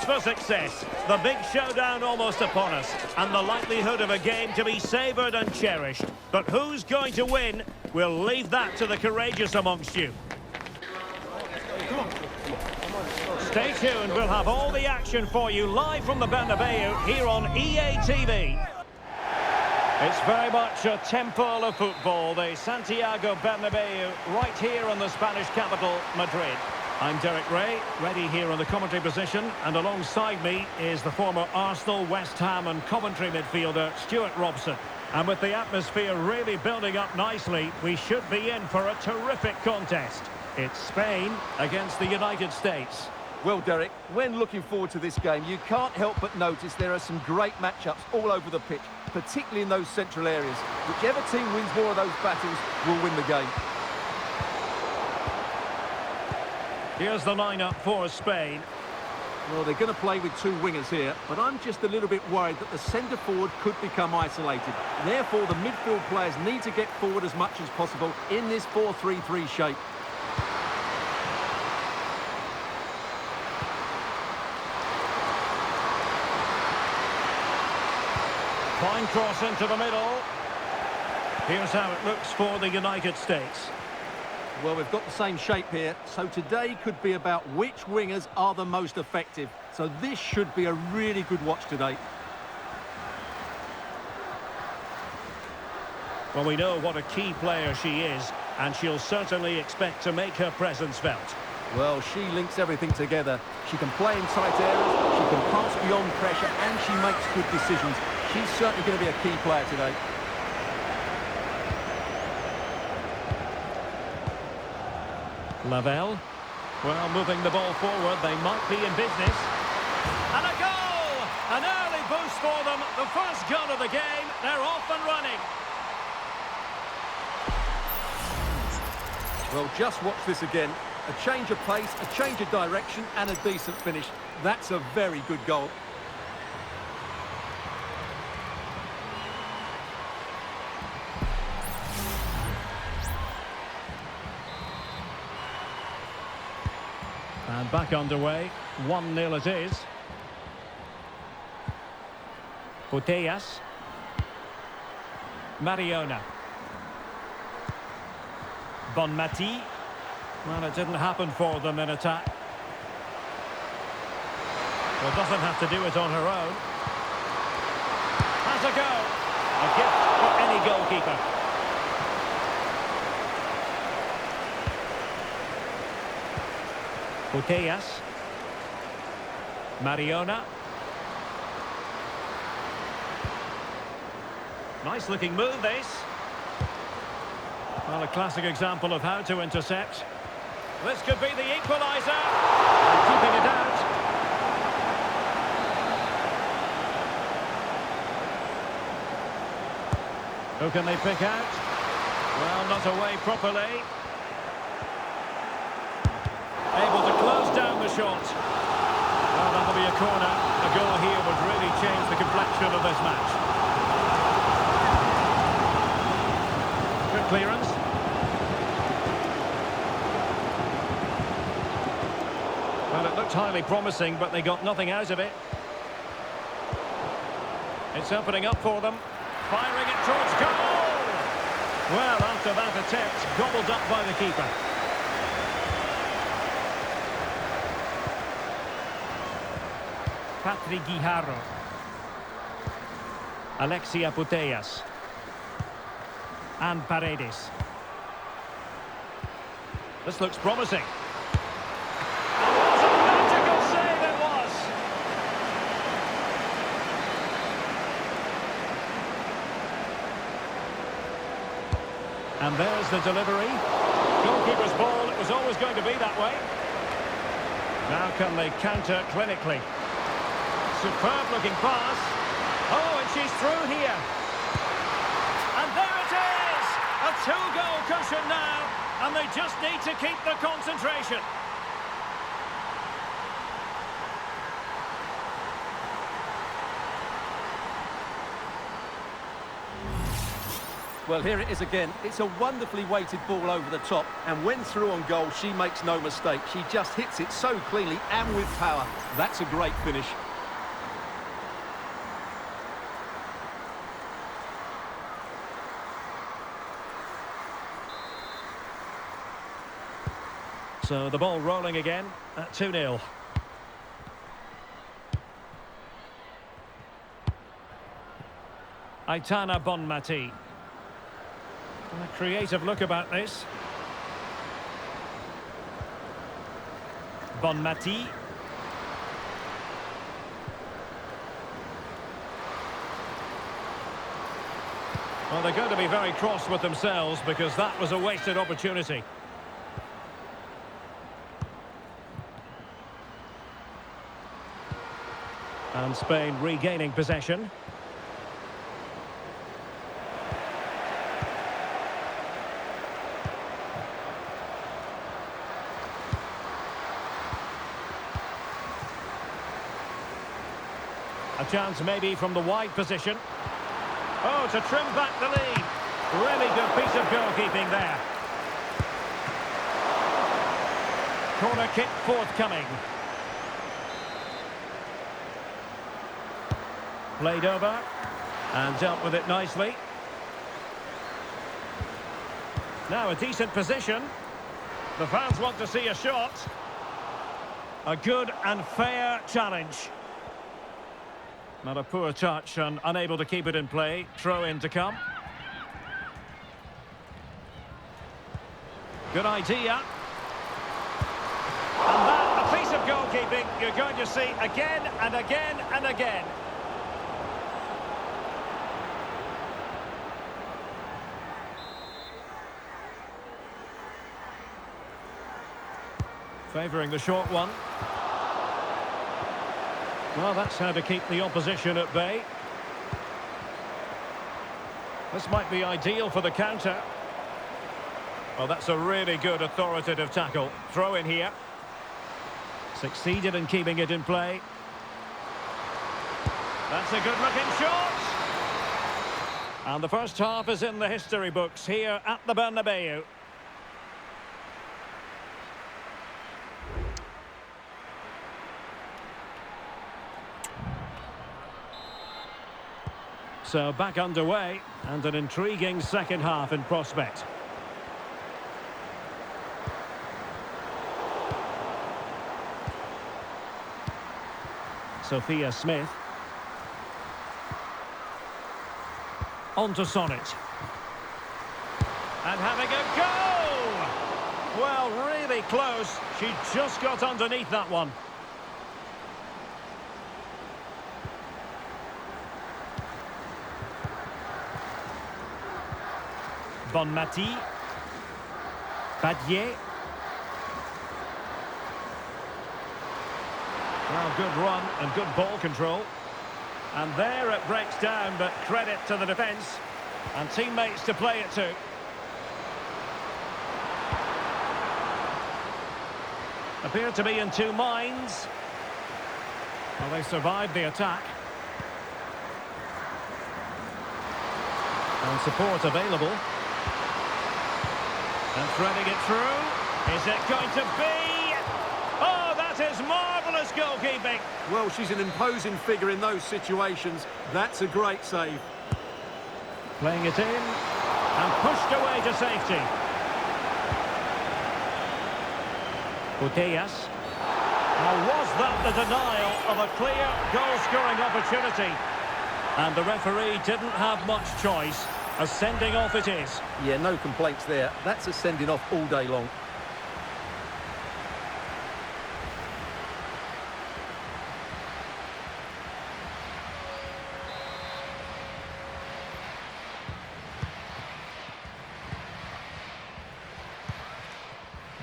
for success. The big showdown almost upon us, and the likelihood of a game to be savoured and cherished. But who's going to win? We'll leave that to the courageous amongst you. Stay tuned, we'll have all the action for you live from the Bernabeu here on EA TV. It's very much a temple of football, the Santiago Bernabeu, right here in the Spanish capital, Madrid. I'm Derek Ray, ready here on the commentary position, and alongside me is the former Arsenal, West Ham and Coventry midfielder, Stuart Robson. And with the atmosphere really building up nicely, we should be in for a terrific contest. It's Spain against the United States. Well, Derek, when looking forward to this game, you can't help but notice there are some great matchups all over the pitch, particularly in those central areas. Whichever team wins more of those battles will win the game. Here's the lineup for Spain. Well, they're going to play with two wingers here, but I'm just a little bit worried that the centre forward could become isolated. Therefore, the midfield players need to get forward as much as possible in this 4-3-3 shape. Fine cross into the middle. Here's how it looks for the United States. Well, we've got the same shape here, so today could be about which wingers are the most effective. So this should be a really good watch today. Well, we know what a key player she is, and she'll certainly expect to make her presence felt. Well, she links everything together. She can play in tight areas, she can pass beyond pressure, and she makes good decisions. She's certainly going to be a key player today. Lavelle. Well, moving the ball forward, they might be in business. And a goal! An early boost for them. The first goal of the game. They're off and running. Well, just watch this again. A change of pace, a change of direction, and a decent finish. That's a very good goal. And back underway, 1-0 it is. Putellas. Mariona. Bonmati. Well, it didn't happen for them in attack. Well, doesn't have to do it on her own. Has a go. A gift for any goalkeeper. Putellas. Mariona. Nice looking move, this. Well, a classic example of how to intercept. This could be the equaliser. Keeping it out. Who can they pick out? Well, not away properly. Able to close down the shot. Well, that'll be a corner. A goal here would really change the complexion of this match. Good clearance. Well, it looked highly promising, but they got nothing out of it. It's opening up for them. Firing it towards goal! Well, after that attempt, gobbled up by the keeper. Patrick Guijarro. Alexia Putellas. And Paredes. This looks promising. And what a magical save it was! And there's the delivery. Goalkeeper's ball, it was always going to be that way. Now can they counter clinically? Superb looking pass. Oh, and she's through here. And there it is! A two-goal cushion now, and they just need to keep the concentration. Well, here it is again. It's a wonderfully weighted ball over the top, and when through on goal, she makes no mistake. She just hits it so cleanly and with power. That's a great finish. So the ball rolling again at 2-0. Aitana Bonmati. A creative look about this. Bonmati. Well, they're going to be very cross with themselves because that was a wasted opportunity. And Spain regaining possession. A chance maybe from the wide position. Oh, to trim back the lead. Really good piece of goalkeeping there. Corner kick forthcoming. Played over and dealt with it nicely. Now a decent position. The fans want to see a shot. A good and fair challenge. Not a poor touch and unable to keep it in play. Throw in to come. Good idea. And that, a piece of goalkeeping you're going to see again and again and again. Favouring the short one. Well, that's how to keep the opposition at bay. This might be ideal for the counter. Well, that's a really good authoritative tackle. Throw in here. Succeeded in keeping it in play. That's a good-looking shot. And the first half is in the history books here at the Bernabeu. So back underway, and an intriguing second half in prospect. Sophia Smith. On to Uswnt. And having a go! Well, really close. She just got underneath that one. Bonmati. Padillet. Well, good run and good ball control. And there it breaks down, but credit to the defence. And teammates to play it to. Appear to be in two minds. Well, they survived the attack. And support available. And threading it through. Is it going to be? Oh, that is marvellous goalkeeping. Well, she's an imposing figure in those situations. That's a great save. Playing it in. And pushed away to safety. Putellas. Now, was that the denial of a clear goal-scoring opportunity? And the referee didn't have much choice. A sending off it is. Yeah, no complaints there. That's a sending off all day long.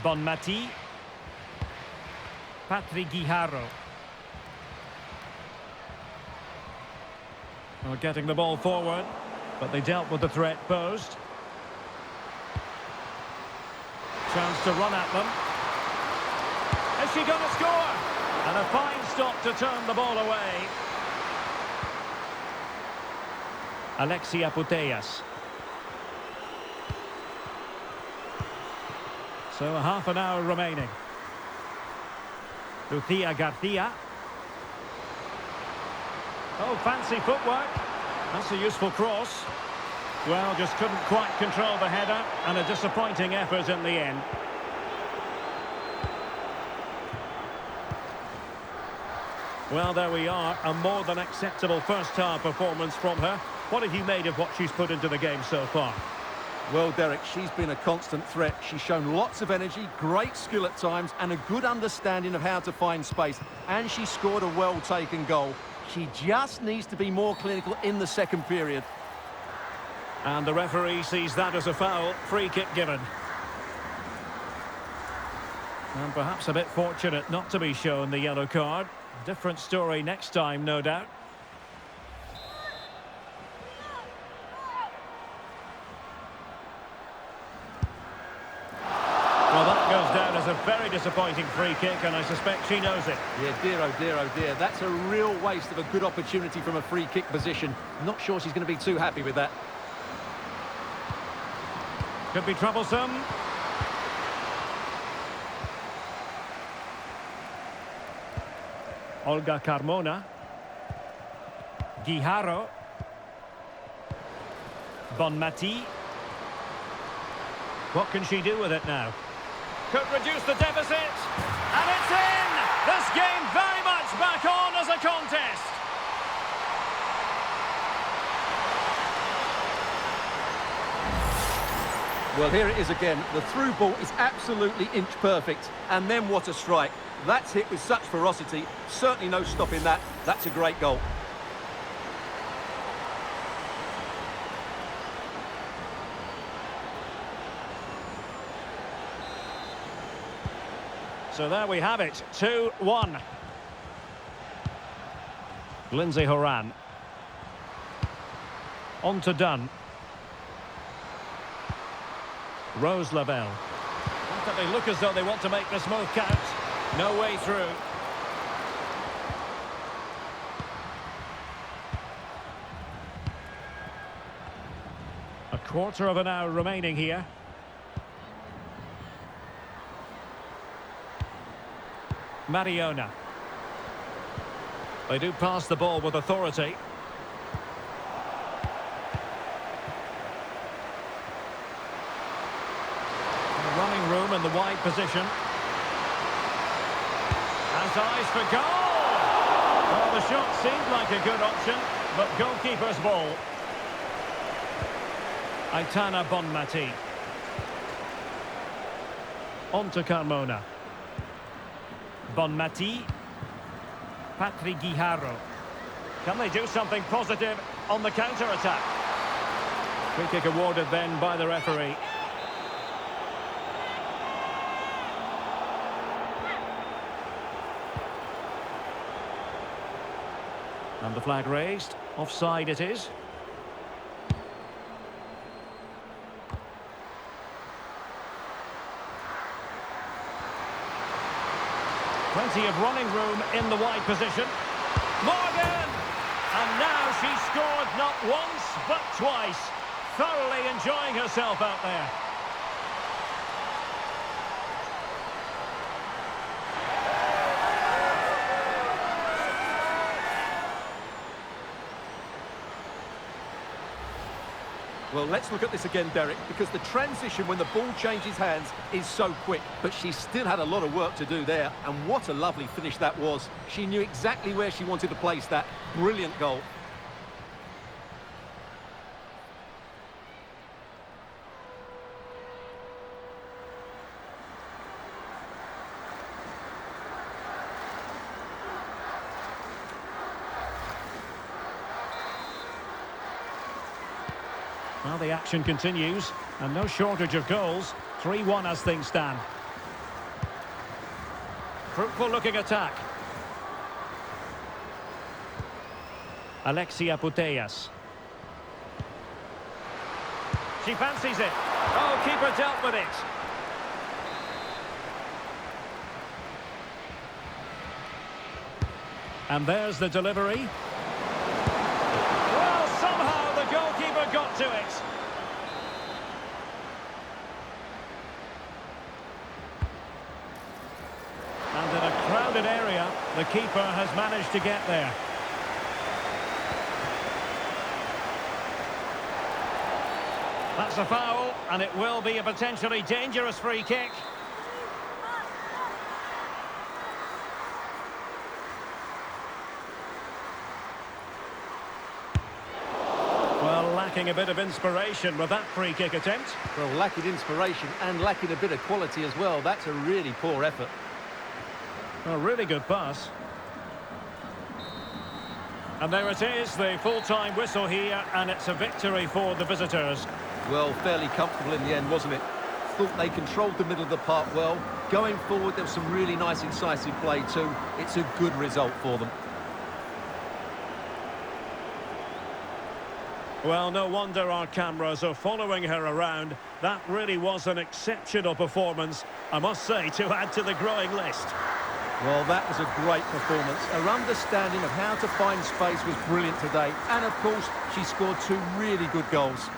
Bonmati. Patrick Guijarro. Well, getting the ball forward, but they dealt with the threat posed. Chance to run at them. Is she going to score? And a fine stop to turn the ball away. Alexia Putellas. So a half an hour remaining. Lucia Garcia. Oh, fancy footwork. That's a useful cross. Well, just couldn't quite control the header, and a disappointing effort in the end. Well, there we are. A more than acceptable first-half performance from her. What have you made of what she's put into the game so far? Well, Derek, she's been a constant threat. She's shown lots of energy, great skill at times, and a good understanding of how to find space. And she scored a well-taken goal. She just needs to be more clinical in the second period. And the referee sees that as a foul. Free kick given. And perhaps a bit fortunate not to be shown the yellow card. Different story next time, no doubt. Well, that goes down as a very disappointing free kick, and I suspect she knows it. Yeah, dear, oh dear, oh dear. That's a real waste of a good opportunity from a free kick position. Not sure she's going to be too happy with that. Could be troublesome. Olga Carmona. Guijarro. Bonmati. What can she do with it now? Could reduce the deficit. And it's in! This game very much back on as a contest. Well, here it is again. The through ball is absolutely inch perfect. And then what a strike. That's hit with such ferocity. Certainly no stopping that. That's a great goal. So there we have it, 2-1. Lindsay Horan. On to Dunn. Rose Lavelle. They look as though they want to make this move count. No way through. A quarter of an hour remaining here. Mariona. They do pass the ball with authority. Running room in the wide position. Has eyes for goal! Well, the shot seemed like a good option, but goalkeeper's ball. Aitana Bonmati. On to Carmona. Bonmati. Patrick Guijarro. Can they do something positive on the counter-attack? Free kick awarded then by the referee. And the flag raised. Offside it is. Plenty of running room in the wide position. Morgan! And now she scored not once, but twice. Thoroughly enjoying herself out there. Well, let's look at this again, Derek, because the transition when the ball changes hands is so quick. But she still had a lot of work to do there, and what a lovely finish that was. She knew exactly where she wanted to place that. Brilliant goal. Well, the action continues, and no shortage of goals. 3-1 as things stand. Fruitful looking attack. Alexia Putellas. She fancies it. Oh, keeper dealt with it. And there's the delivery. Well, somehow the goalkeeper got to it. The keeper has managed to get there. That's a foul, and it will be a potentially dangerous free kick. Well, lacking a bit of inspiration with that free kick attempt. Well, lacking inspiration and lacking a bit of quality as well. That's a really poor effort. A really good pass. And there it is, the full-time whistle here, and it's a victory for the visitors. Well, fairly comfortable in the end, wasn't it? Thought they controlled the middle of the park well. Going forward, there was some really nice, incisive play too. It's a good result for them. Well, no wonder our cameras are following her around. That really was an exceptional performance, I must say, to add to the growing list. Well, that was a great performance. Her understanding of how to find space was brilliant today. And, of course, she scored two really good goals.